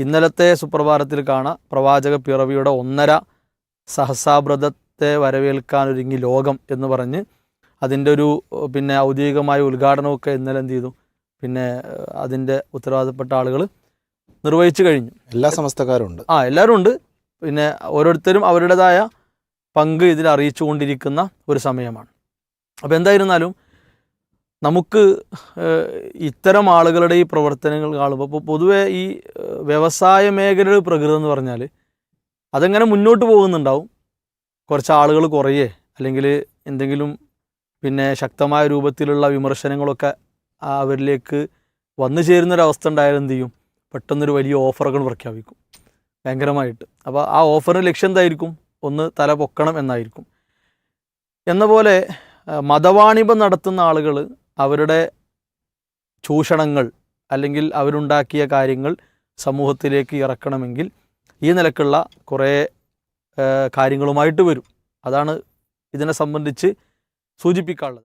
ഇന്നലത്തെ സുപ്രഭാതത്തിൽ കാണാം പ്രവാചക പിറവിയുടെ 1.5 സഹസ്രാബ്ദത്തെ വരവേൽക്കാനൊരുങ്ങി ലോകം എന്ന് പറഞ്ഞ് അതിൻ്റെ ഒരു പിന്നെ ഔദ്യോഗികമായ ഉദ്ഘാടനമൊക്കെ ഇന്നലെ എന്ത് ചെയ്തു, പിന്നെ അതിൻ്റെ ഉത്തരവാദിത്തപ്പെട്ട ആളുകൾ നിർവഹിച്ചു കഴിഞ്ഞു. എല്ലാ സമസ്തക്കാരും ഉണ്ട്. എല്ലാവരും ഉണ്ട്. പിന്നെ ഓരോരുത്തരും അവരുടേതായ പങ്ക് ഇതിൽ അറിയിച്ചു കൊണ്ടിരിക്കുന്ന ഒരു സമയമാണ്. അപ്പോൾ എന്തായിരുന്നാലും നമുക്ക് ഇത്തരം ആളുകളുടെ ഈ പ്രവർത്തനങ്ങൾ കാണുമ്പോൾ ഇപ്പോൾ പൊതുവെ ഈ വ്യവസായ മേഖലയുടെ പ്രകൃതം എന്ന് പറഞ്ഞാൽ അതെങ്ങനെ മുന്നോട്ട് പോകുന്നുണ്ടാവും. കുറച്ച് ആളുകൾ കുറയേ അല്ലെങ്കിൽ എന്തെങ്കിലും പിന്നെ ശക്തമായ രൂപത്തിലുള്ള വിമർശനങ്ങളൊക്കെ അവരിലേക്ക് വന്നു ചേരുന്നൊരവസ്ഥ ഉണ്ടായാലും എന്ത് ചെയ്യും, പെട്ടെന്നൊരു വലിയ ഓഫറുകൾ പ്രഖ്യാപിക്കും ഭയങ്കരമായിട്ട്. അപ്പോൾ ആ ഓഫറിന് ലക്ഷ്യം എന്തായിരിക്കും, ഒന്ന് തല പൊക്കണം എന്നായിരിക്കും. എന്ന പോലെ മതവാണിഭം നടത്തുന്ന ആളുകൾ അവരുടെ ചൂഷണങ്ങൾ അല്ലെങ്കിൽ അവരുണ്ടാക്കിയ കാര്യങ്ങൾ സമൂഹത്തിലേക്ക് ഇറക്കണമെങ്കിൽ ഈ നിലക്കുള്ള കുറേ കാര്യങ്ങളുമായിട്ട് വരും. അതാണ് ഇതിനെ സംബന്ധിച്ച് സൂചിപ്പിക്കാനുള്ളത്.